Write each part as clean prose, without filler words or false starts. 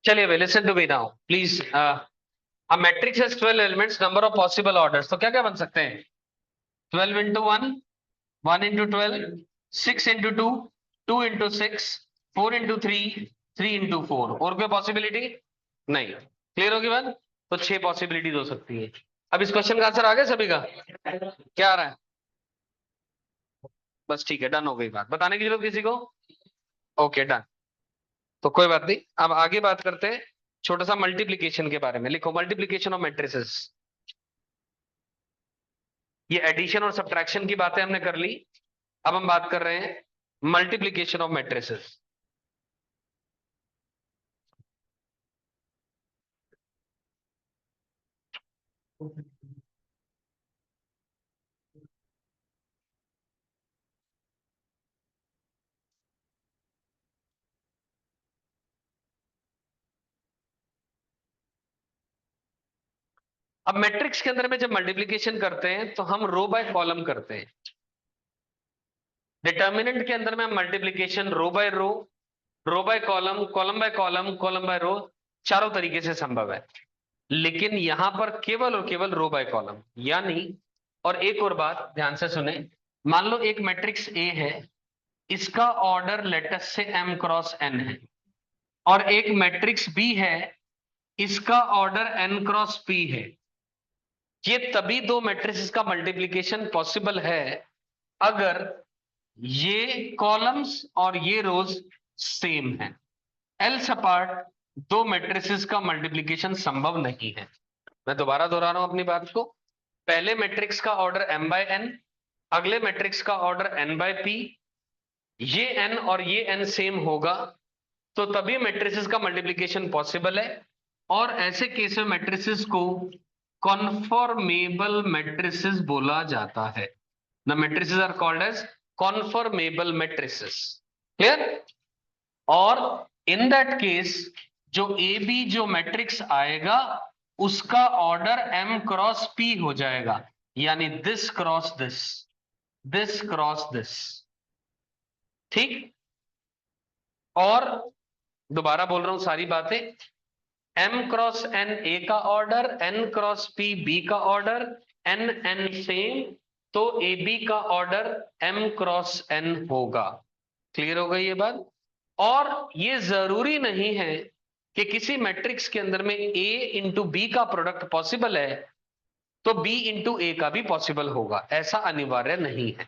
चलिए भाई, listen to me now please. a matrix has 12 elements, number of possible orders, तो क्या क्या बन सकते हैं? 12 into 1, 1 into 12, 6 into 2, 2 into 6, 4 into 3, 3 into 4। और कोई पॉसिबिलिटी नहीं? क्लियर होगी बात? तो 6 पॉसिबिलिटीज हो सकती है। अब इस क्वेश्चन का आंसर आ गया सभी का? क्या आ रहा है? बस ठीक है, डन हो गई बात, बताने की जरूरत किसी को? Okay done. तो कोई बात नहीं, अब आगे बात करते हैं छोटा सा मल्टीप्लीकेशन के बारे में। लिखो मल्टीप्लीकेशन ऑफ मैट्रिसेस। ये एडिशन और सब्ट्रैक्शन की बातें हमने कर ली। अब हम बात कर रहे हैं मल्टीप्लीकेशन ऑफ मैट्रिसेस। अब मैट्रिक्स के अंदर में जब मल्टीप्लीकेशन करते हैं तो हम रो बाय कॉलम करते हैं। डिटर्मिनेंट के अंदर में हम multiplication row by column, column by column, column by row, चारों तरीके से संभव है। लेकिन यहां पर केवल और केवल रो बाय कॉलम यानी। और एक और बात ध्यान से सुने, मान लो एक मैट्रिक्स ए है, इसका order let's say m cross n है, और एक मैट्रिक्स बी है, इसका ऑर्डर n क्रॉस p है। ये तभी दो मैट्रिसेस का मल्टीप्लीकेशन पॉसिबल है अगर ये कॉलम्स और ये रोज सेम है। एल्स अपार्ट दो मैट्रिसेस का मल्टीप्लीकेशन संभव नहीं है। मैं दोबारा दोहरा रहा हूं अपनी बात को। पहले मैट्रिक्स का ऑर्डर m बाय n, अगले मैट्रिक्स का ऑर्डर n बाय p, ये n और ये n सेम होगा तो तभी मैट्रिसेस का मल्टीप्लीकेशन पॉसिबल है। और ऐसे केस में मैट्रिसेस को कॉन्फॉर्मेबल मैट्रिसेस बोला जाता है। The matrices are called as conformable matrices. Clear? और इन दैट केस जो ए बी जो मैट्रिक्स आएगा उसका ऑर्डर m क्रॉस p हो जाएगा, यानी this cross this, this cross this. ठीक? और दोबारा बोल रहा हूं सारी बातें, m क्रॉस n ए का order, n cross p b का ऑर्डर, n n सेम, तो ए बी का ऑर्डर m क्रॉस n होगा। क्लियर हो गई ये बात? और ये जरूरी नहीं है कि किसी मैट्रिक्स के अंदर में a इंटू बी का प्रोडक्ट पॉसिबल है तो b इंटू ए का भी पॉसिबल होगा, ऐसा अनिवार्य नहीं है।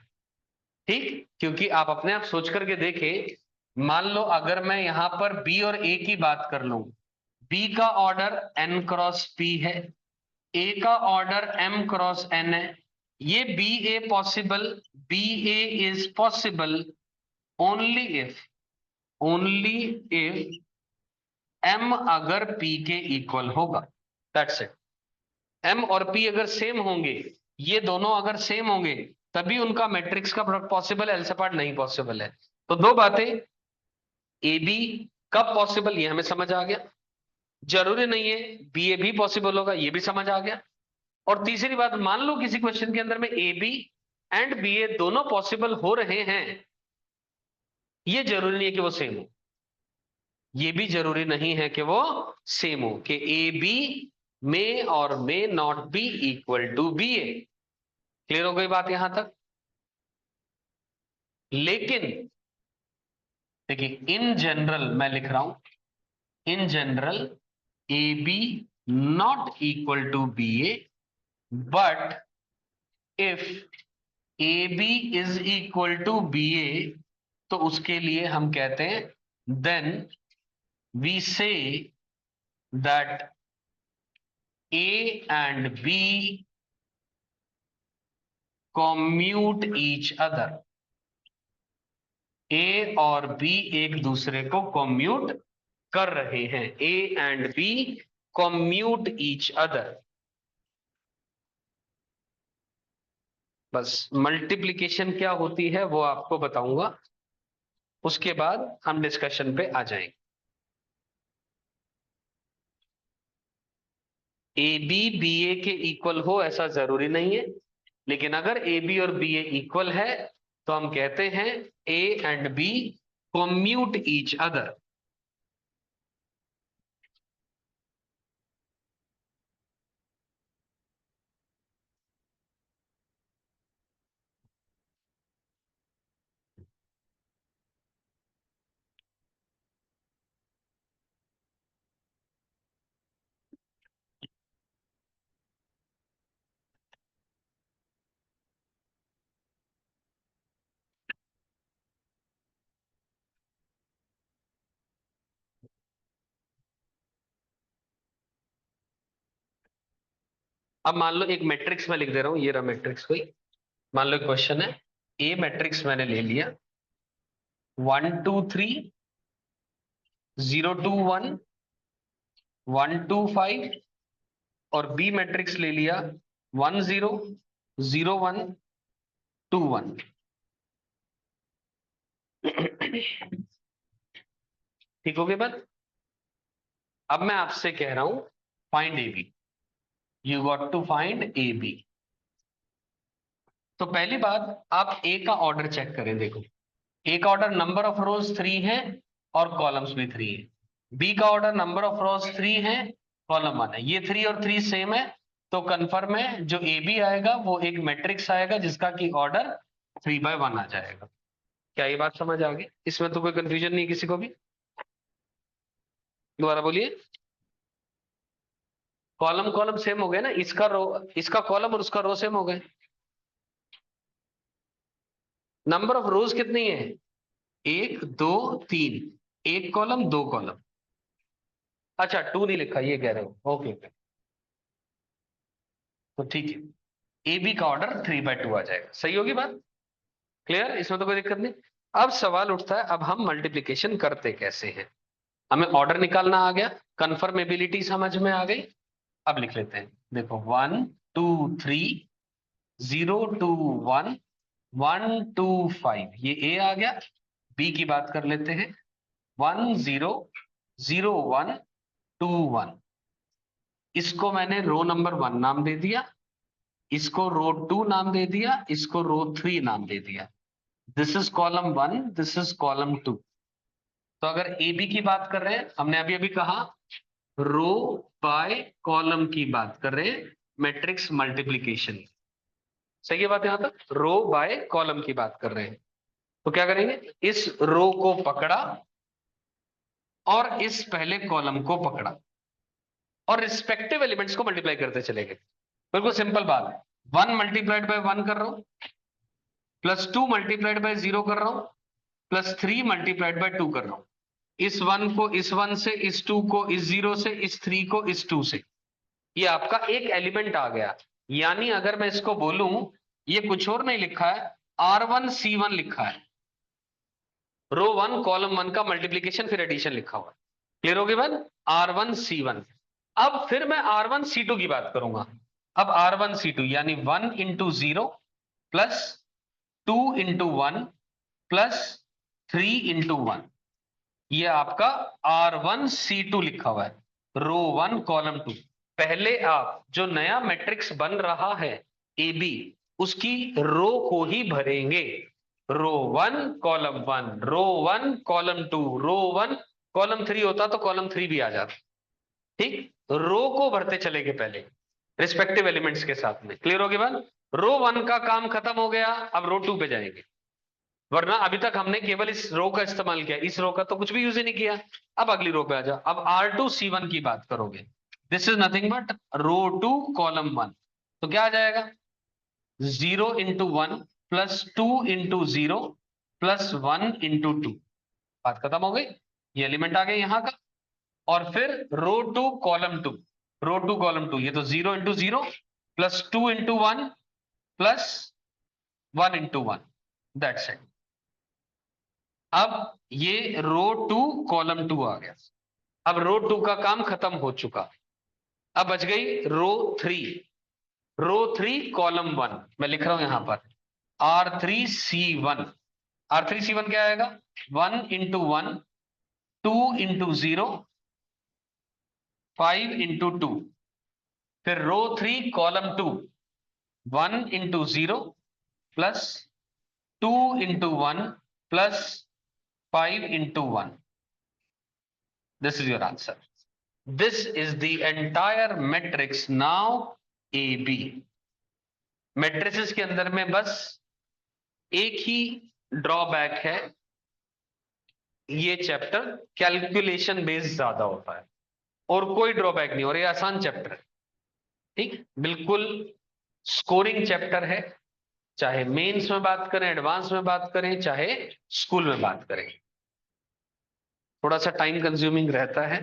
ठीक? क्योंकि आप अपने आप सोच करके देखें, मान लो अगर मैं यहां पर b और a की बात कर लूं, b का ऑर्डर n क्रॉस p है, a का ऑर्डर m क्रॉस n है, ये b a possible, b a is possible only if m अगर p के इक्वल होगा। That's it. m और p अगर सेम होंगे, ये दोनों अगर सेम होंगे, तभी उनका मैट्रिक्स का प्रोडक्ट पॉसिबल है, एल्स अपार्ट नहीं पॉसिबल है। तो दो बातें, ए बी कब पॉसिबल ये हमें समझ आ गया, जरूरी नहीं है बी ए भी पॉसिबल होगा, ये भी समझ आ गया। और तीसरी बात, मान लो किसी क्वेश्चन के अंदर में ए बी एंड बी ए दोनों पॉसिबल हो रहे हैं, ये जरूरी नहीं है कि वो सेम हो, ये भी जरूरी नहीं है कि वो सेम हो, कि ए बी मे और may not be equal to B a. Clear हो गई बात यहां तक? लेकिन देखिए, इन जनरल मैं लिख रहा हूं, in general A B not equal to B A, but if A B is equal to B A, तो उसके लिए हम कहते हैं then we say that A and B commute each other. A और बी एक दूसरे को कॉम्यूट कर रहे हैं, ए and B commute each other. बस मल्टीप्लीकेशन क्या होती है वो आपको बताऊंगा, उसके बाद हम डिस्कशन पे आ जाएंगे। ए बी बी ए के इक्वल हो ऐसा जरूरी नहीं है, लेकिन अगर ए बी और बी ए इक्वल है तो हम कहते हैं ए and B commute each other. अब मान लो एक मैट्रिक्स में लिख दे रहा हूं, ये रहा मैट्रिक्स कोई, मान लो क्वेश्चन है, ए मैट्रिक्स मैंने ले लिया 1 2 3 0 2 1 1 2 5, और बी मैट्रिक्स ले लिया 1 0 0 1 2 1। ठीक हो गई बात। अब मैं आपसे कह रहा हूं find a b, you got to find a b. तो पहली बात आप ए का ऑर्डर चेक करें, देखो ए का ऑर्डर नंबर ऑफ रोज 3 है और कॉलम्स भी 3 है, बी का ऑर्डर नंबर ऑफ रोज 3 है, कॉलम 1 है, ये 3 और 3 सेम है, तो कंफर्म है जो ए बी आएगा वो एक मैट्रिक्स आएगा जिसका की ऑर्डर 3/1 आ जाएगा। क्या ये बात समझ आ गई? इसमें तो कोई कंफ्यूजन नहीं किसी को भी? दोबारा बोलिए। कॉलम कॉलम सेम हो गए ना, इसका रो, इसका कॉलम और उसका रो सेम हो गए। नंबर ऑफ रोज कितनी है? 1 2 3, एक कॉलम दो कॉलम। अच्छा 2 नहीं लिखा, ये कह रहे हो, ओके ओके, तो ठीक है, ए बी का ऑर्डर 3/2 आ जाएगा। सही होगी बात? क्लियर, इसमें तो कोई दिक्कत नहीं। अब सवाल उठता है, अब हम मल्टीप्लीकेशन करते कैसे हैं? हमें ऑर्डर निकालना आ गया, कंफर्मेबिलिटी समझ में आ गई। अब लिख लेते हैं, देखो 1 2 3 0 2 1 1 2 5, ये ए आ गया। बी की बात कर लेते हैं, 1 0 0 1 2 1, इसको मैंने रो नंबर 1 नाम दे दिया, इसको रो 2 नाम दे दिया, इसको रो 3 नाम दे दिया। This is column 1, this is column 2। तो अगर ए बी की बात कर रहे हैं, हमने अभी अभी कहा रो बाय कॉलम की बात कर रहे हैं, मैट्रिक्स मल्टीप्लीकेशन। सही है बात? यहां तक रो बाय कॉलम की बात कर रहे हैं, तो क्या करेंगे, इस रो को पकड़ा और इस पहले कॉलम को पकड़ा और रिस्पेक्टिव एलिमेंट्स को मल्टीप्लाई करते चले गए। बिल्कुल सिंपल बात है, 1 × 1 कर रहा हूं, +2 × 0 कर रहा हूं, +3 × 2 कर रहा हूं। इस 1 को इस 1 से, इस 2 को इस 0 से, इस 3 को इस 2 से, ये आपका एक एलिमेंट आ गया। यानी अगर मैं इसको बोलूं, ये कुछ और नहीं लिखा है, R1C1 लिखा है, रो 1 कॉलम 1 का मल्टीप्लीकेशन फिर एडिशन लिखा हुआ है। क्लियर होगी बात? R1C1। अब फिर मैं R1C2 की बात करूंगा। अब R1C2 यानी 1 × 0 +2 × 1 +3 × 1, ये आपका R1C2 लिखा हुआ है, रो 1 कॉलम 2। पहले आप जो नया मैट्रिक्स बन रहा है ए बी, उसकी रो को ही भरेंगे, रो 1 कॉलम 1, रो 1 कॉलम 2, रो 1 कॉलम 3 होता तो कॉलम 3 भी आ जाता। ठीक, रो को भरते चलेंगे पहले रिस्पेक्टिव एलिमेंट्स के साथ में। क्लियर होगी बात? रो 1 का काम खत्म हो गया, अब रो 2 पे जाएंगे, वरना अभी तक हमने केवल इस रो का इस्तेमाल किया, इस रो का तो कुछ भी यूज ही नहीं किया। अब अगली रो पे आ जाओ, अब R2C1 की बात करोगे, this is nothing but row 2 column 1, तो क्या आ जाएगा, 0 × 1 +2 × 0 +1 × 2, बात खत्म हो गई। ये एलिमेंट आ गए यहां का। और फिर रो 2 कॉलम 2, रो 2 कॉलम 2, ये तो 0 × 0 +2 × 1 +1 × 1, दैट्स इट। अब ये रो 2 कॉलम 2 आ गया। अब रो 2 का काम खत्म हो चुका, अब बच गई रो 3, रो 3 कॉलम 1, मैं लिख रहा हूं यहां पर R3C1। R3C1 क्या आएगा, 1 × 1 2 × 0 5 × 2, फिर रो 3 column 2 1 × 0 +2 × 1 +5 × 1, this is your answer. This is the entire matrix now AB। Matrices के अंदर में बस एक ही ड्रॉबैक है, ये चैप्टर कैलकुलेशन बेस्ड ज्यादा होता है, और कोई ड्रॉबैक नहीं, और ये आसान चैप्टर है। ठीक, बिल्कुल स्कोरिंग चैप्टर है, चाहे मेंस में बात करें, एडवांस में बात करें, चाहे स्कूल में बात करें, थोड़ा सा टाइम कंज्यूमिंग रहता है।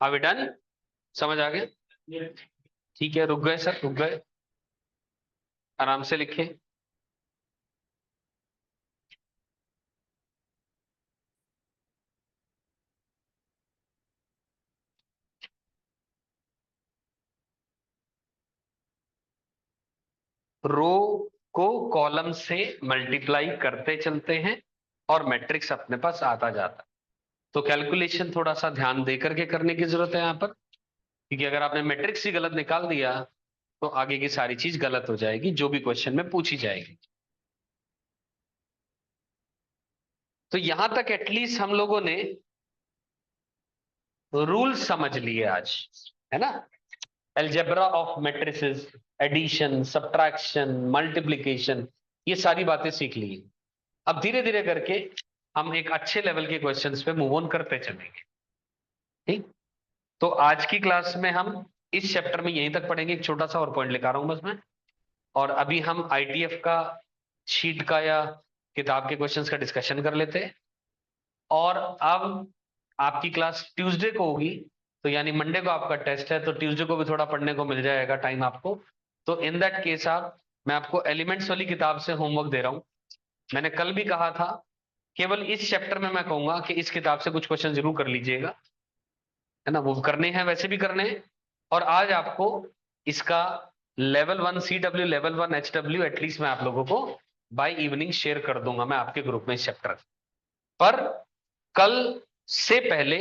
अभी डन, समझ आ गया? ठीक है, रुक गए सर, रुक गए, आराम से लिखे। रो को कॉलम से मल्टीप्लाई करते चलते हैं और मैट्रिक्स अपने पास आता जाता है। तो कैलकुलेशन थोड़ा सा ध्यान दे करके करने की जरूरत है यहाँ पर, क्योंकि अगर आपने मैट्रिक्स ही गलत निकाल दिया तो आगे की सारी चीज गलत हो जाएगी जो भी क्वेश्चन में पूछी जाएगी। तो यहां तक एटलीस्ट हम लोगों ने रूल समझ लिए आज, है ना? Algebra of matrices, addition, subtraction, multiplication, ये सारी बातें सीख ली। अब धीरे धीरे करके हम एक अच्छे लेवल के क्वेश्चंस पे मूव ऑन करते चलेंगे। ठीक, तो आज की क्लास में हम इस चैप्टर में यहीं तक पढ़ेंगे। एक छोटा सा और पॉइंट लेकर आ रहा हूं बस मैं। और अभी हम आईटीएफ का शीट का या किताब के क्वेश्चंस का डिस्कशन कर लेते हैं। और अब आपकी क्लास ट्यूसडे को होगी, तो यानी मंडे को आपका टेस्ट है, तो ट्यूसडे को भी थोड़ा पढ़ने को मिल जाएगा टाइम आपको। तो इन दैट केस आप, मैं आपको एलिमेंट्स वाली किताब से होमवर्क दे रहा हूं। मैंने कल भी कहा था, केवल इस चैप्टर में मैं कहूंगा कि इस किताब से कुछ क्वेश्चन जरूर कर लीजिएगा, है ना? वो करने हैं, वैसे भी करने हैं। और आज आपको इसका level 1 CW, level 1 HW at least मैं आप लोगों को बाय इवनिंग शेयर कर दूंगा मैं आपके ग्रुप में इस चैप्टर। पर कल से पहले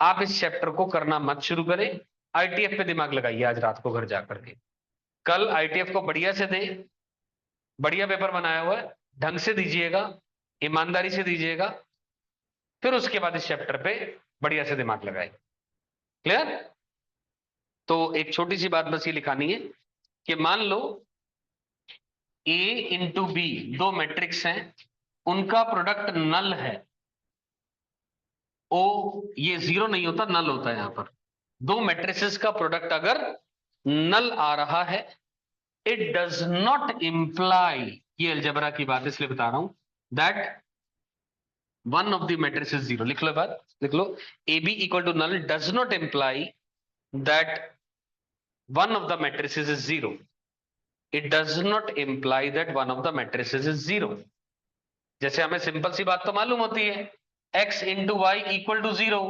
आप इस चैप्टर को करना मत शुरू करें। आईटीएफ पे दिमाग लगाइए आज रात को घर जाकर के। कल आईटीएफ को बढ़िया से दें, बढ़िया पेपर बनाया हुआ है, ढंग से दीजिएगा, ईमानदारी से दीजिएगा। फिर उसके बाद इस चैप्टर पे बढ़िया से दिमाग लगाए। क्लियर? तो एक छोटी सी बात बस ये लिखानी है कि मान लो A इंटू बी दो मैट्रिक्स हैं, उनका प्रोडक्ट नल है। ओ, ये जीरो नहीं होता, नल होता है यहां पर। दो मैट्रिसेस का प्रोडक्ट अगर नल आ रहा है, इट डज नॉट इंप्लाई, ये अलजेब्रा की बात इसलिए बता रहा हूं, that one of the matrices zero. लिख लो बात, लिख लो, A B equal to null does not imply that one of the matrices is zero. It does not imply that one of the matrices is zero. जैसे हमें simple सी बात तो मालूम होती है, x into y equal to zero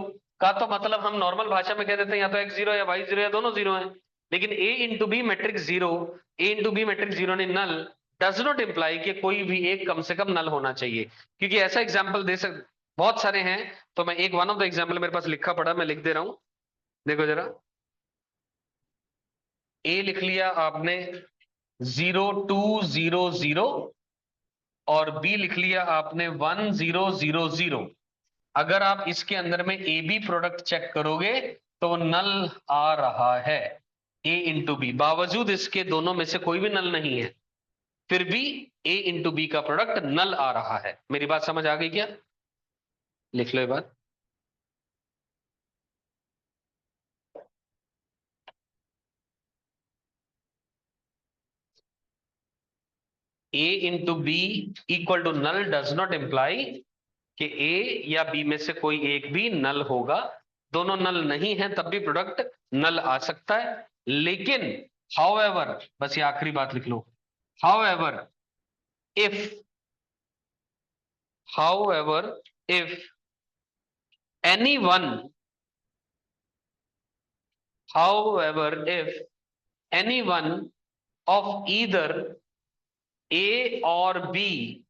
का तो मतलब हम नॉर्मल भाषा में कह देते हैं या तो x जीरो या y जीरो या दोनों जीरो है। लेकिन a into b matrix zero, a into b matrix zero ने नल डज नॉट इंप्लाई कि कोई भी एक कम से कम नल होना चाहिए। क्योंकि ऐसा एग्जाम्पल दे सक, बहुत सारे हैं, तो मैं एक वन ऑफ द एग्जाम्पल मेरे पास लिखा पड़ा, मैं लिख दे रहा हूं, देखो जरा। a लिख लिया आपने 0200 और b लिख लिया आपने 1000। अगर आप इसके अंदर में ए बी प्रोडक्ट चेक करोगे तो नल आ रहा है ए इंटू बी, बावजूद इसके दोनों में से कोई भी नल नहीं है, फिर भी ए इंटू बी का प्रोडक्ट नल आ रहा है। मेरी बात समझ आ गई क्या? लिख लो ये बात। A into B equal to null does not imply कि ए या बी में से कोई एक भी नल होगा। दोनों नल नहीं है तब भी प्रोडक्ट नल आ सकता है। लेकिन हाउएवर, बस ये आखिरी बात लिख लो, however if however if anyone however if anyone of either A or B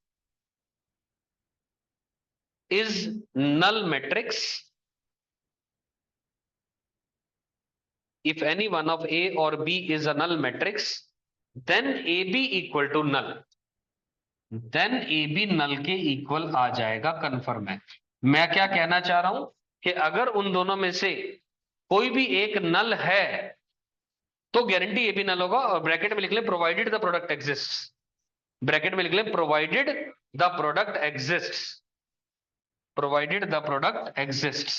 is null matrix, if any one of A or B is a null matrix, then AB equal to null, then a b null के equal आ जाएगा, confirm है। मैं क्या कहना चाह रहा हूं कि अगर उन दोनों में से कोई भी एक नल है तो गारंटी ए भी नल होगा, और ब्रैकेट में लिख ले provided the product exist, bracket में लिख ले provided the product exist, provided the product exist.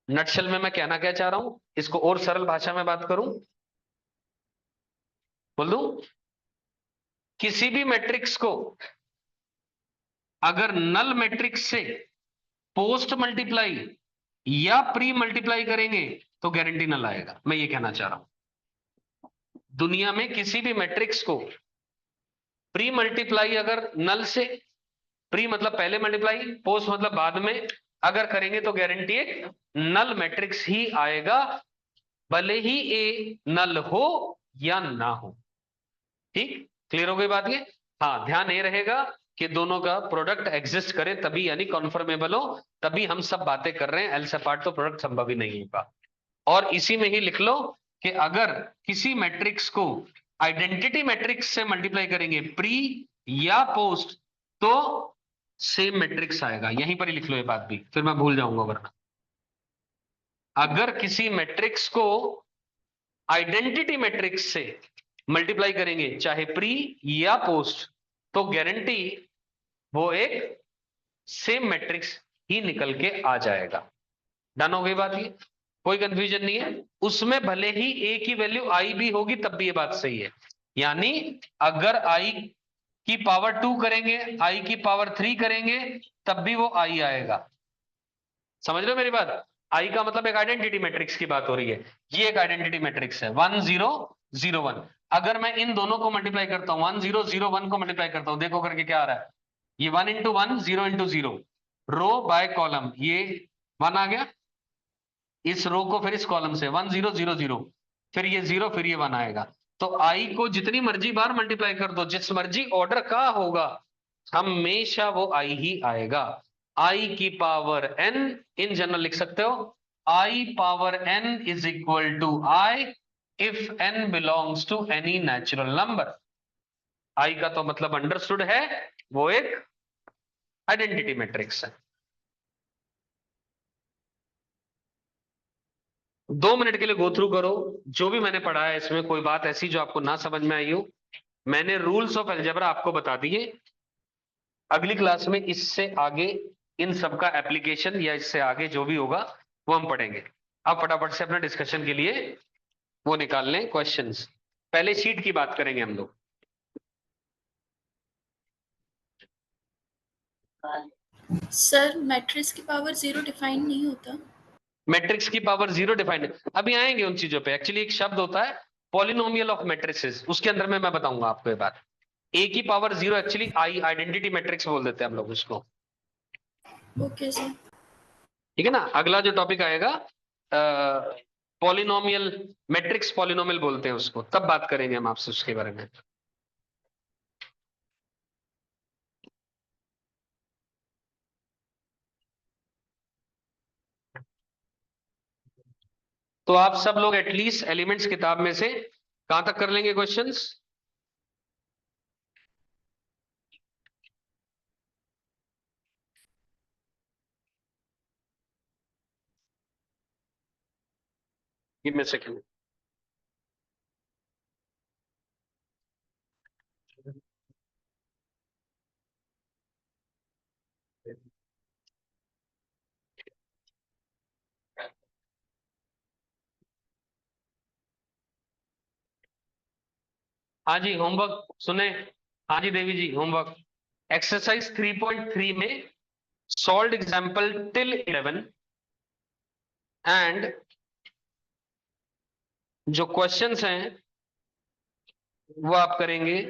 Nutshell में मैं कहना क्या चाह रहा हूं, इसको और सरल भाषा में बात करूं, बोल दूं, किसी भी मैट्रिक्स को अगर नल मैट्रिक्स से पोस्ट मल्टीप्लाई या प्री मल्टीप्लाई करेंगे तो गारंटी नल आएगा। मैं ये कहना चाह रहा हूं, दुनिया में किसी भी मैट्रिक्स को प्री मल्टीप्लाई अगर नल से, प्री मतलब पहले मल्टीप्लाई, पोस्ट मतलब बाद में, अगर करेंगे तो गारंटी एक नल मैट्रिक्स ही आएगा, भले ही ए नल हो या ना हो। ठीक, क्लियर हो गई बात ये। हाँ, ध्यान ये रहेगा कि दोनों का प्रोडक्ट एग्जिस्ट करे तभी, यानी कॉन्फर्मेबल हो तभी हम सब बातें कर रहे हैं, एल्स अपार्ट तो प्रोडक्ट संभव ही नहीं होगा। और इसी में ही लिख लो कि अगर किसी मैट्रिक्स को आइडेंटिटी मैट्रिक्स से मल्टीप्लाई करेंगे प्री या पोस्ट तो सेम मैट्रिक्स आएगा। यहीं पर ही लिख लो ये बात भी, फिर मैं भूल जाऊंगा वरना। अगर किसी मैट्रिक्स को आइडेंटिटी मैट्रिक्स से मल्टीप्लाई करेंगे चाहे प्री या पोस्ट तो गारंटी वो एक सेम मैट्रिक्स ही निकल के आ जाएगा। डन हो गई बात ये, कोई कंफ्यूजन नहीं है उसमें, भले ही ए की वैल्यू आई भी होगी तब भी ये बात सही है। यानी अगर आई की पावर 2 करेंगे, आई की पावर 3 करेंगे, तब भी वो आई आएगा। समझ रहे हो मेरी बात? आई का मतलब एक आइडेंटिटी मैट्रिक्स की बात हो रही है, ये एक आइडेंटिटी मैट्रिक्स है 1 0 0 1। अगर मैं इन दोनों को मल्टीप्लाई करता हूं, 1 0 0 1 को मल्टीप्लाई करता हूं, देखो करके क्या आ रहा है, ये 1 into 1 0 into 0, row by column, ये 1 आ गया, इस रो को फिर इस कॉलम से 1 0 0 0, फिर ये 0, फिर ये 1 आएगा। तो आई को जितनी मर्जी बार मल्टीप्लाई कर दो, जिस मर्जी ऑर्डर का होगा, हमेशा वो आई ही आएगा। आई की पावर एन इन जनरल लिख सकते हो, I power n is equal to I if n belongs to any natural number. I का तो मतलब अंडरस्टूड है, वो एक आइडेंटिटी मैट्रिक्स है। 2 मिनट के लिए गो थ्रू करो जो भी मैंने पढ़ा है, इसमें कोई बात ऐसी जो आपको ना समझ में आई हो। मैंने रूल्स ऑफ अलजेब्रा आपको बता दिए, अगली क्लास में इससे आगे इन सब का एप्लीकेशन या इससे आगे जो भी होगा वो हम पढ़ेंगे। अब फटाफट से अपना डिस्कशन के लिए वो निकाल लें क्वेश्चंस। पहले शीट की बात करेंगे हम लोग। सर मैट्रिक्स की पावर 0 डिफाइन नहीं होता। मैट्रिक्स की पावर 0 डिफाइंड, अभी आएंगे उन चीजों पे। एक्चुअली एक शब्द होता है पॉलिनोमियल ऑफ मैट्रिसेस, उसके अंदर में मैं बताऊंगा आपको ये बात। ए की power 0 actually I identity matrix बोल देते हैं हम लोग उसको। Okay sir. ठीक है ना, अगला जो टॉपिक आएगा पॉलिनोमियल, मैट्रिक्स पॉलिनोमियल बोलते हैं उसको, तब बात करेंगे हम आपसे उसके बारे में। तो आप सब लोग एटलीस्ट एलिमेंट्स किताब में से कहां तक कर लेंगे क्वेश्चंस? Give me second. हाँ जी, होमवर्क सुने। हाँ जी देवी जी, होमवर्क एक्सरसाइज 3.3 में सॉल्व एग्जाम्पल टिल 11 एंड जो क्वेश्चंस हैं वो आप करेंगे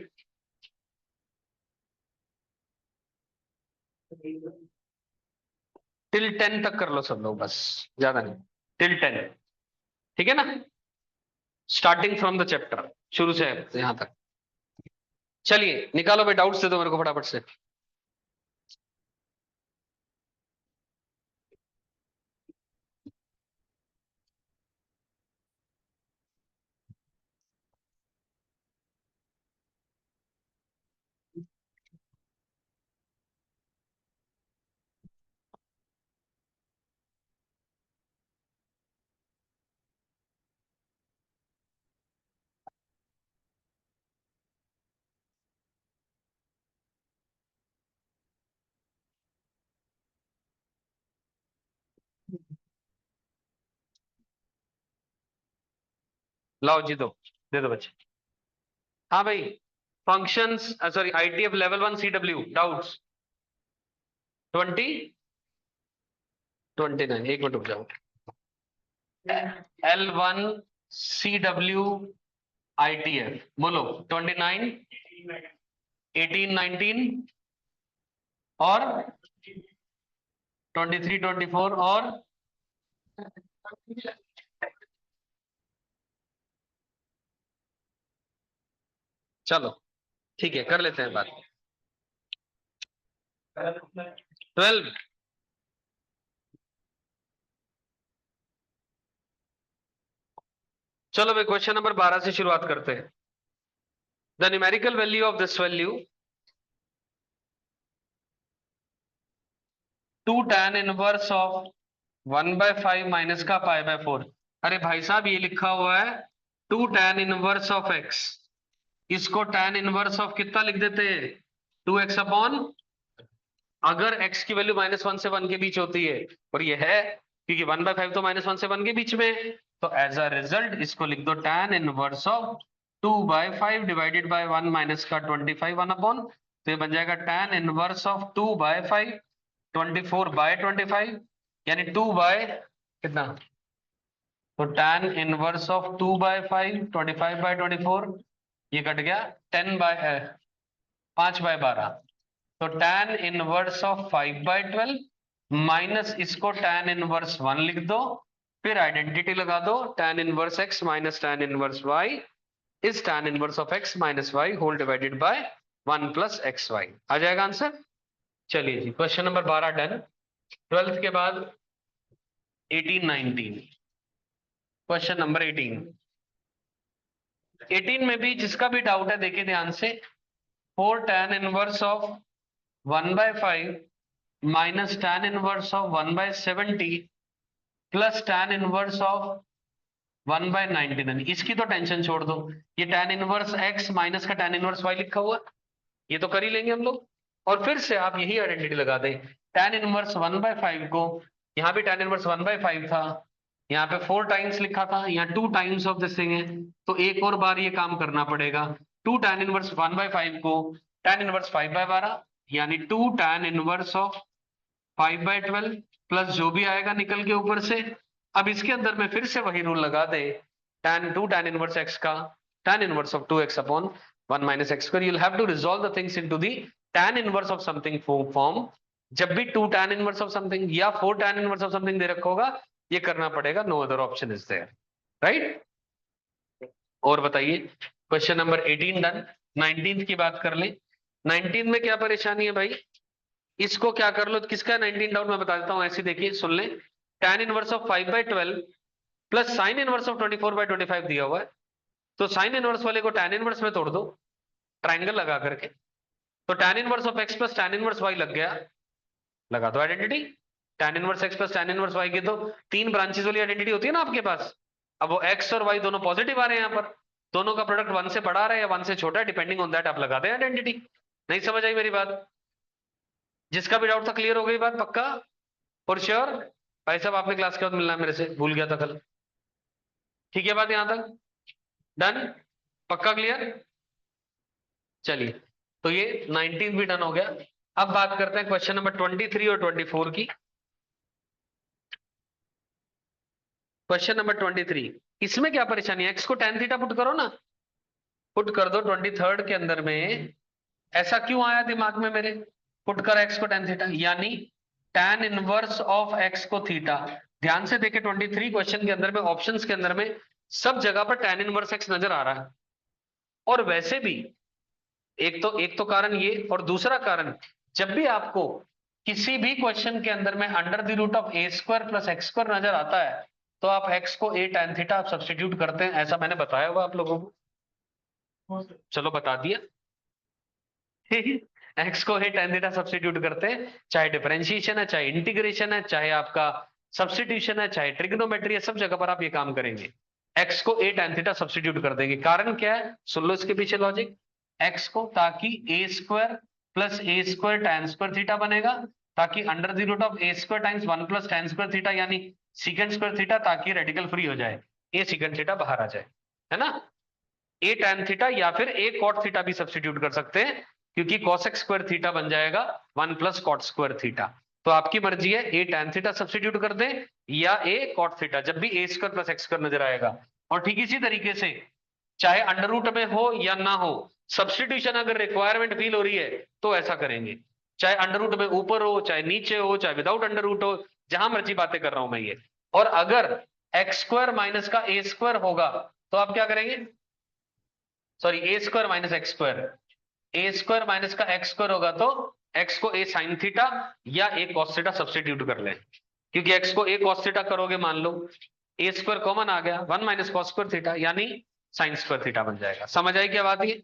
टिल 10 तक कर लो सब लोग, बस ज्यादा नहीं, टिल 10। ठीक है ना, स्टार्टिंग फ्रॉम द चैप्टर, शुरू से यहां तक। चलिए निकालो भाई, डाउट्स दे दो मेरे को फटाफट से। लाओ जी दे दो बच्चे। हाँ भाई, functions sorry ITF level 1 CW doubts 29 एक मिनट रुक जाओ। L1 CW ITF बोलो 29 18 19 और 23 24 और चलो ठीक है कर लेते हैं बात। 12 चलो भाई क्वेश्चन नंबर 12 से शुरुआत करते हैं। The numerical value of this value 2 tan inverse of 1/5 minus का π/4। अरे भाई साहब ये लिखा हुआ है 2 tan इनवर्स ऑफ x, इसको tan इनवर्स ऑफ कितना लिख देते हैं 2x अपॉन, अगर x की वैल्यू -1 से 1 के बीच होती है और ये है क्योंकि 1/5 तो -1 से 1 के बीच में है, तो एज अ रिजल्ट इसको लिख दो tan inverse of 2/5 divided by 1 minus का 25 1 अपॉन, तो ये बन जाएगा tan इनवर्स ऑफ 2/5 24/25 यानी 2 बाय कितना, तो tan इनवर्स ऑफ 2/5 25/24 ये कट गया 5/12, तो tan इनवर्स ऑफ 5/12 माइनस इसको tan इनवर्स 1 लिख दो, फिर आइडेंटिटी लगा दो tan inverse x minus tan inverse y is tan inverse of x minus y whole divided by 1 plus xy। आ जाएगा आंसर। चलिए जी क्वेश्चन नंबर 12 डन। 12th के बाद 18 19 क्वेश्चन नंबर 18 में भी जिसका भी डाउट है देखिए ध्यान से, 4 tan inverse of 1/5 minus tan inverse of 1/70 plus tan inverse of 1/99। इसकी तो टेंशन छोड़ दो, ये tan इनवर्स x माइनस का tan इनवर्स y लिखा हुआ, ये तो कर ही लेंगे हम लोग। और फिर से आप यही आइडेंटिटी लगा दें, tan इनवर्स 1/5 को, यहाँ भी tan इनवर्स 1/5 था, यहाँ पे 4 टाइम्स लिखा था, यहाँ 2 टाइम्स ऑफ दिस थिंग है, तो एक और बार ये काम करना पड़ेगा। 2 tan इनवर्स 1/5 को tan इनवर्स 5/12 यानी 2 tan इनवर्स ऑफ 5/12 प्लस जो भी आएगा निकल के ऊपर से। अब इसके अंदर में फिर से वही रूल लगा दे,2 tan इनवर्स x का tan inverse of 2x upon 1 minus x square. you'll have to resolve the things into the tan inverse of something form। जब भी 2 tan इनवर्स ऑफ समथिंग या 4 tan इनवर्स ऑफ समथिंग दे रखा होगा, ये करना पड़ेगा, no other option is there, right. और बताइए क्वेश्चन नंबर 18 डन। 19 की बात कर ले। 19 में क्या परेशानी है भाई, इसको क्या कर लो, किसका 19 डाउट मैं बता देता हूं, ऐसे देखिए सुन ले। tan inverse of 5/12 plus sin inverse of 24/25 दिया हुआ है, तो sin इनवर्स वाले को tan इनवर्स में तोड़ दो ट्राइंगल लगा करके, तो tan inverse of x plus tan inverse y लग गया, लगा दो identity. tan inverse x plus tan inverse y की तो 3 ब्रांचेस वाली आइडेंटिटी होती है ना आपके पास। अब वो x और y दोनों पॉजिटिव आ रहे हैं, यहाँ पर दोनों का प्रोडक्ट 1 से बड़ा रहा है या 1 से छोटा है, डिपेंडिंग ऑन दैट आप लगा दें आइडेंटिटी। नहीं समझ आई मेरी बात? जिसका भी डाउट था क्लियर हो गई बात पक्का और श्योर? भाई साहब आपने क्लास के बाद मिलना है मेरे से, भूल गया था कल। ठीक है बात यहां तक डन, पक्का क्लियर? चलिए तो ये 19 भी डन हो गया। अब बात करते हैं क्वेश्चन नंबर 23 और 24 की। क्वेश्चन नंबर 23, इसमें क्या परेशानी है, एक्स को tan थीटा पुट करो ना, पुट कर दो 23rd के अंदर में। ऐसा क्यों आया दिमाग में मेरे, पुट कर एक्स को tan थीटा यानी tan इनवर्स ऑफ एक्स को थीटा। ध्यान से देखे 23 क्वेश्चन के अंदर में ऑप्शंस के अंदर में सब जगह पर tan इनवर्स एक्स नजर आ रहा है। और वैसे भी एक तो कारण ये, और दूसरा कारण जब भी आपको किसी भी क्वेश्चन के अंदर में under the root of a square plus x square नजर आता है, तो आप x को a tan थीटा आप सब्स्टिट्यूट करते हैं, ऐसा मैंने बताया हुआ आप लोगों को, चलो बता दिया। x को a tan थीटा सब्स्टिट्यूट करते हैं, चाहे डिफरेंशिएशन है, चाहे इंटीग्रेशन है, चाहे आपका सब्स्टिट्यूशन है, चाहे ट्रिग्नोमेट्री है, सब जगह पर आप ये काम करेंगे, x को a tan थीटा सब्स्टिट्यूट कर देंगे। कारण क्या है सुन लो इसके पीछे लॉजिक, x को ताकि a square plus a square tan square theta बनेगा, ताकि under the root of a square times 1 plus tan square theta यानी सीकेंट स्क्वायर थीटा, ताकि रेडिकल फ्री हो जाए, a सीकेंट थीटा बाहर आ जाए। है ना, ए tan थीटा या फिर ए cot थीटा भी सब्स्टिट्यूट कर सकते हैं, क्योंकि cosec स्क्वायर थीटा बन जाएगा 1 प्लस cot स्क्वायर थीटा। तो आपकी मर्जी है, ए tan थीटा सब्स्टिट्यूट कर दें या ए cot थीटा, जब भी ए स्क्वायर प्लस एक्स स्क्वायर नजर आएगा। और ठीक इसी तरीके से चाहे अंडर रूट में हो या ना हो, सब्स्टिट्यूशन अगर रिक्वायरमेंट फील हो रही है तो ऐसा करेंगे, चाहे अंडर रूट में ऊपर हो, चाहे नीचे हो, चाहे विदाउट अंडर रूट हो, जहां मर्जी बातें कर रहा हूं मैं ये। और अगर एक्स स्क्वायर माइनस का ए स्क्वायर होगा तो आप क्या करेंगे, सॉरी ए स्क्वायर माइनस एक्स स्क्वायर, ए स्क्वायर माइनस का एक्स स्क्वायर होगा तो एक्स को ए साइन थीटा या ए कॉस थीटा सब्स्टिट्यूट कर लें, क्योंकि एक्स को ए कॉस थीटा करोगे, मान लो ए स्क्वायर कॉमन आ गया, 1 माइनस कॉस स्क्वायर थीटा यानी साइन स्क्वायर थीटा बन जाएगा। समझ आई क्या बात है,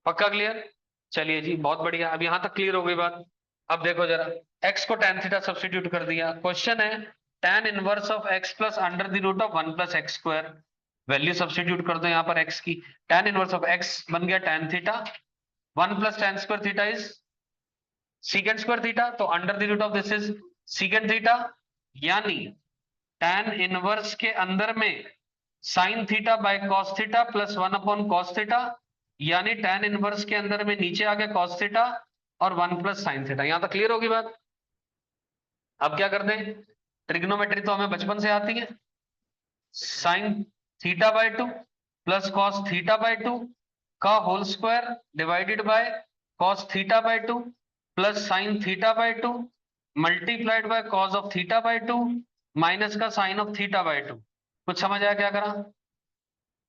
पक्का क्लियर? चलिए जी, बहुत बढ़िया, अब यहां तक क्लियर हो गई बात। अब देखो जरा, एक्स को tan थीटा सब्स्टिट्यूट कर दिया, क्वेश्चन है tan inverse of x plus under the root of 1 plus x square, value substitute कर दो यहाँ पर x की, tan इनवर्स ऑफ x बन गया tan theta, 1 plus tan square theta is secant square theta, तो under the root of this is secant theta, यानी tan inverse के अंदर में sine theta by cos theta plus 1 upon cos theta, यानी tan inverse के अंदर में नीचे आ गया कॉस थीटा और 1 प्लस साइन थीटा। यहां तक क्लियर होगी बात? अब क्या करते हैं, ट्रिग्नोमेट्री तो हमें बचपन से आती है, sine theta by 2 plus cos theta by 2 का whole square divided by cos theta by 2 plus sine theta by 2 multiplied by cos of theta by 2 minus का साइन ऑफ थीटा बाय 2। कुछ समझ आया क्या करा?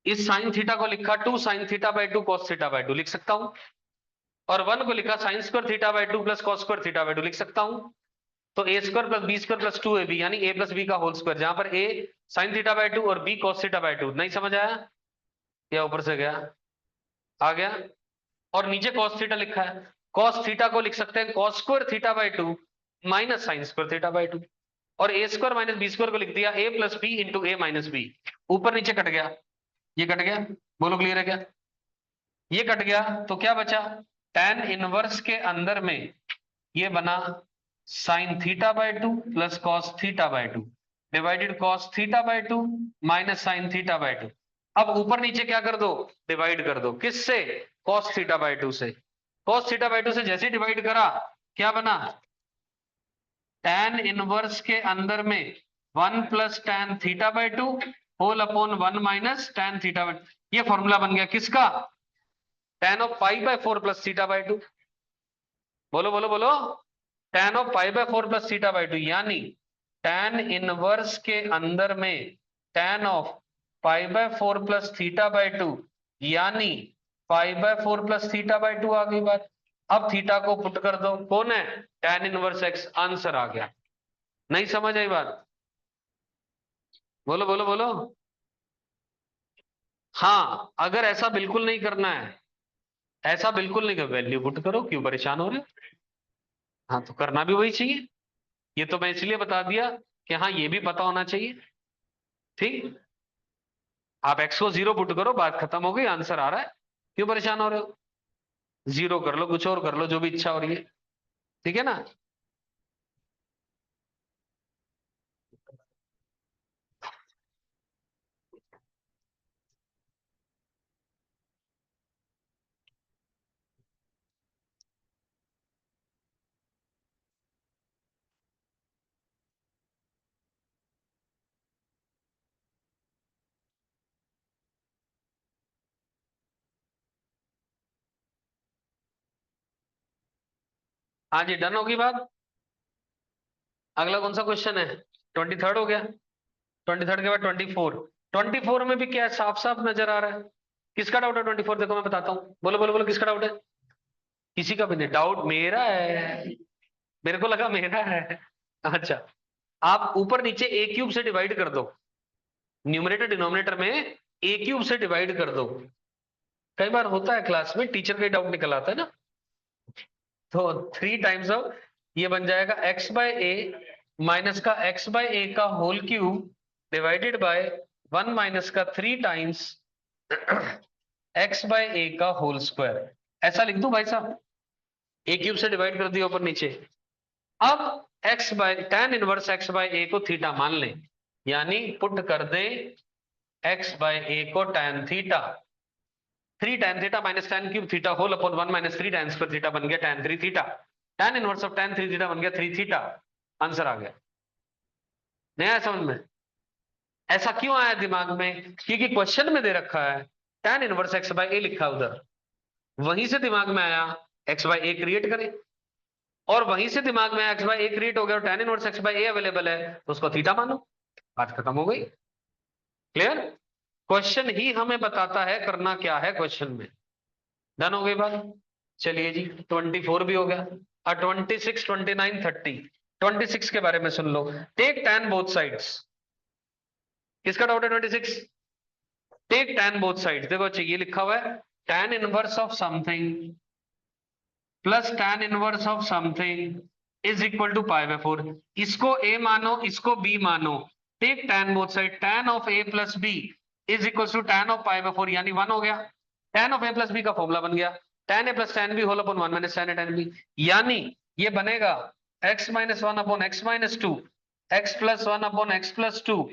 इस साइन थीटा को लिखा 2 sine theta by 2 cos theta by 2 लिख सकता हूं, और 1 को लिखा sine square theta by 2 plus cos square theta by 2 लिख सकता हूं। तो A square plus B square plus 2ab यानी a प्लस बी का होल स्क्वायर, जहां पर a साइन थीटा बाय 2 और b cos थीटा बाय 2। नहीं समझ आया या ऊपर से गया? आ गया। और नीचे cos थीटा लिखा है, cos थीटा को लिख सकते हैं cos square theta by 2 minus sine square theta by 2, और a square minus b square को लिख दिया a plus b into a minus b. ऊपर नीचे कट गया, ये कट गया, बोलो क्लियर है क्या? ये कट गया तो क्या बचा, tan इनवर्स के अंदर में ये बना sign theta by 2 plus cos theta by 2 divided cos theta by 2 minus sign theta by 2। अब ऊपर नीचे क्या कर दो, डिवाइड कर दो, किससे? कॉस थीटा बाय 2 से। कॉस थीटा बाय 2 से जैसे डिवाइड करा, क्या बना, tan इनवर्स के अंदर में 1 plus tan theta by 2 whole upon 1 minus tan theta by 2। ये फॉर्मूला बन गया किसका, tan of pi by 4 plus theta by 2। बोलो बोलो बोलो, tan of pi by 4 plus theta by 2, यानी tan इनवर्स के अंदर में tan of pi by 4 plus theta by 2 यानी pi by 4 plus theta by 2 आ गई बात। अब थीटा को पुट कर दो, कौन है, tan इनवर्स x, आंसर आ गया। नहीं समझ आई बात? बोलो बोलो बोलो। हाँ, अगर ऐसा बिल्कुल नहीं करना है, ऐसा बिल्कुल नहीं कर, वैल्यू पुट करो, क्यों परेशान हो रहे हो? हाँ तो करना भी वही चाहिए, ये तो मैं इसलिए बता दिया कि हाँ ये भी पता होना चाहिए। ठीक, आप x को 0 पुट करो, बात खत्म हो गई, आंसर आ रहा है, क्यों परेशान हो रहे हो? 0 कर लो, कुछ और कर लो, जो भी इच्छा हो रही है, ठीक है ना? हाँ जी, डन होगी बात। अगला कौन सा क्वेश्चन है, 23rd हो गया, 23rd के बाद 24। 24 में भी क्या है, साफ साफ नजर आ रहा है। किसका डाउट है 24? देखो मैं बताता हूँ, बोलो बोलो बोलो, किसका डाउट है? किसी का भी नहीं डाउट, मेरा है, मेरे को लगा मेरा है। अच्छा, आप ऊपर नीचे ए क्यूब से डिवाइड कर दो, न्यूमरेटर डिनोमिनेटर में ए क्यूब से डिवाइड कर दो। कई बार होता है क्लास में, टीचर का डाउट निकल आता है ना, तो 3 टाइम्स ऑफ ये बन जाएगा x बाय ए माइनस का x बाय ए का whole cube divided by 1 minus का 3 टाइम्स x बाय ए का होल स्क्वायर। ऐसा लिख दूं भाई साहब, ए क्यूब से डिवाइड कर दिया ऊपर नीचे। अब x by tan inverse x by ए को थीटा मान लें, यानी पुट कर दे एक्स बाय ए को tan थीटा 3 tan थीटा minus tan cube theta whole upon 1 minus 3 tan square theta बन गया tan 3 theta. tan inverse of tan 3 theta बन गया 3 थीटा। आंसर आ गया। नहीं आया समझ में? ऐसा क्यों आया दिमाग में? क्योंकि क्वेश्चन में दे रखा है tan inverse x by a लिखा उधर, वहीं से दिमाग में आया x बाय a क्रिएट करें, और वहीं से दिमाग में x बाय a क्रिएट हो गया और tan inverse x by a available है तो उसको थीटा मानो। बात खत्म हो गई। क्लियर? क्वेश्चन ही हमें बताता है करना क्या है क्वेश्चन में। डन हो गई बात? चलिए जी 24 भी हो गया। और 26, 29, 30। 26 के बारे में सुन लो। Take tan both sides. किसका डाउट है 26? Take tan both sides. देखो अच्छा ये लिखा हुआ है tan inverse of something plus tan inverse of something is equal to pi by 4। इसको a मानो, इसको b मानो। Take tan both side, tan of a plus b is equal to tan of pi by 4, यानी 1 हो गया। tan of a plus b का formula बन गया tan a plus tan b whole upon 1 minus tan a tan b, यानी ये बनेगा x minus 1 upon x minus 2 x plus 1 upon x plus 2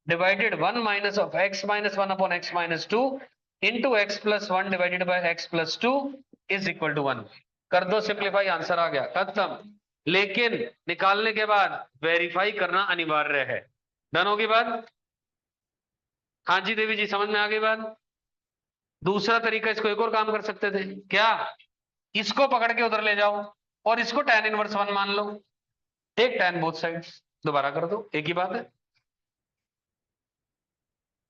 divided 1 minus of x minus 1 upon x minus 2 into x plus 1 divided by x plus 2 is equal to 1। कर दो simplify, answer आ गया, खत्म। लेकिन निकालने के बाद वेरीफाई करना अनिवार्य है। डन होगी बात? हाँ जी देवी जी समझ में आ गई बात? दूसरा तरीका, इसको एक और काम कर सकते थे क्या? इसको पकड़ के उधर ले जाओ और इसको tan इनवर्स 1 मान लो। टेक tan बोथ साइड्स, दोबारा कर दो, एक ही बात है।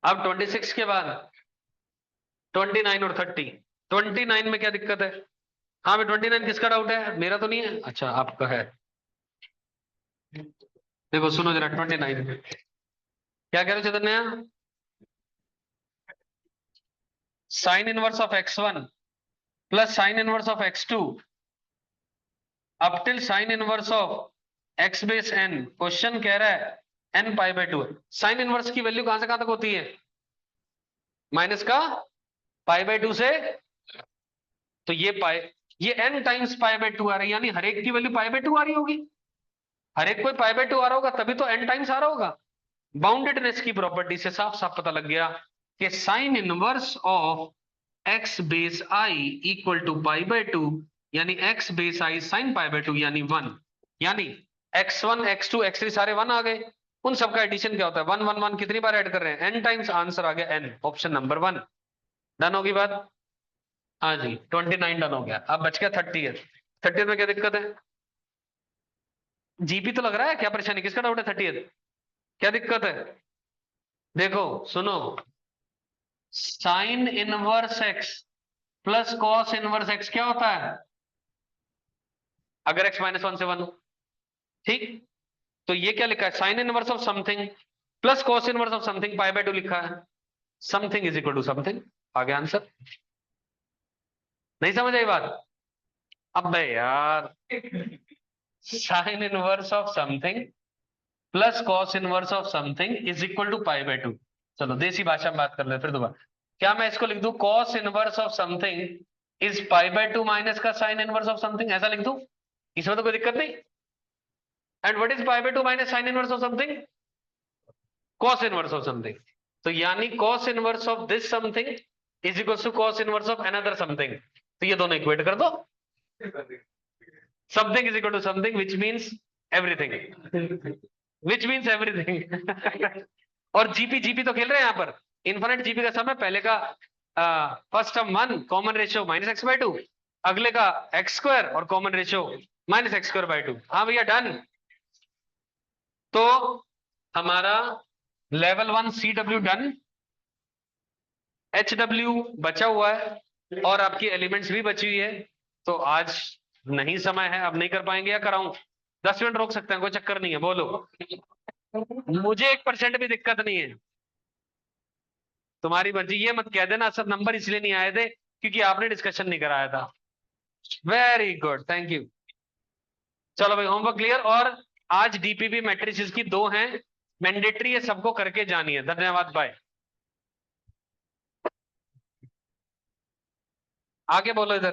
अब 26 के बाद 29 और 30। 29 में क्या दिक्कत है? हाँ भाई 29 किसका डाउट है? मेरा तो नहीं है, अच्छा आपका है। देखो सुनो जरा 29 में क्या कह रहे हो Chaitanya? Sine inverse of x1 plus sine inverse of x2 up till sine inverse of x base n। Question कह रहा है n पाई बाय 2 है। साइन इनवर्स की वैल्यू कहां से कहां तक होती है? माइनस का पाई बाय 2 से, तो ये n टाइम्स पाई बाय 2 आ रही है, यानी हर एक की वैल्यू पाई बाय 2 आ रही होगी। हर एक कोई पाई बाय 2 आ रहा होगा तभी तो n टाइम्स आ रहा होगा। बाउंडेडनेस की प्रॉपर्टी से साफ साफ पता लग गया कि sine inverse of x base i equal to pi by 2, यानी x base i sine pi by 2 यानी 1, यानी x1 x2 x3 सारे 1 आ गए। उन सबका एडिशन क्या होता है? 1 1 1 कितनी बार ऐड कर रहे हैं? n times. आंसर आ गया n, ऑप्शन नंबर 1। डन होगी बात? हाँ जी 29 डन हो गया। अब बच गया 30। 30 में क्या दिक्कत है? जीपी तो लग रहा है, क्या परेशानी, किसका डाउट है 30? क्या दिक्कत है? देखो सुनो, sine inverse x plus cos inverse x क्या होता है अगर x माइनस 1 से 1 हो? ठीक, तो ये क्या लिखा है? Sine inverse of something plus cos inverse of something pi by 2 लिखा है। Something is equal to something, आ गया आंसर। नहीं समझ आई बात? अब यार sine inverse of something plus cos inverse of something is equal to pi by 2। चलो देसी भाषा में बात कर ले फिर दोबारा। क्या मैं इसको लिख दूं cos inverse of something is pi by 2 minus का साइन इनवर्स ऑफ समथिंग, ऐसा लिख दूं? इसमें तो कोई दिक्कत नहीं। And what is pi by 2 minus sine inverse of something? Cos inverse of something. तो यानी cos inverse of this something is equal to cos inverse of another something. तो ये दोनों इक्वेट कर दो। Something is equal to something which means everything, which means everything. और GP GP तो खेल रहे हैं यहाँ पर। इन्फिनिट जीपी का सम है, पहले का first term 1 common ratio minus x by 2, अगले का एक्स स्क्वायर और common ratio minus x square by 2। हाँ भैया डन। तो हमारा लेवल 1 CW डन, HW बचा हुआ है और आपकी एलिमेंट्स भी बची हुई है। तो आज नहीं समय है, अब नहीं कर पाएंगे या कराऊं? 10 मिनट रोक सकते हैं, कोई चक्कर नहीं है, बोलो। मुझे 1% भी दिक्कत नहीं है, तुम्हारी मर्जी। ये मत कह देना सर नंबर इसलिए नहीं आए थे क्योंकि आपने डिस्कशन नहीं कराया था। Very good, thank you. चलो भाई होमवर्क क्लियर। और आज डीपीबी मैट्रिसेस की 2 हैं, मैंडेटरी है, सबको करके जानी है। धन्यवाद, बाय। आगे बोलो इधर।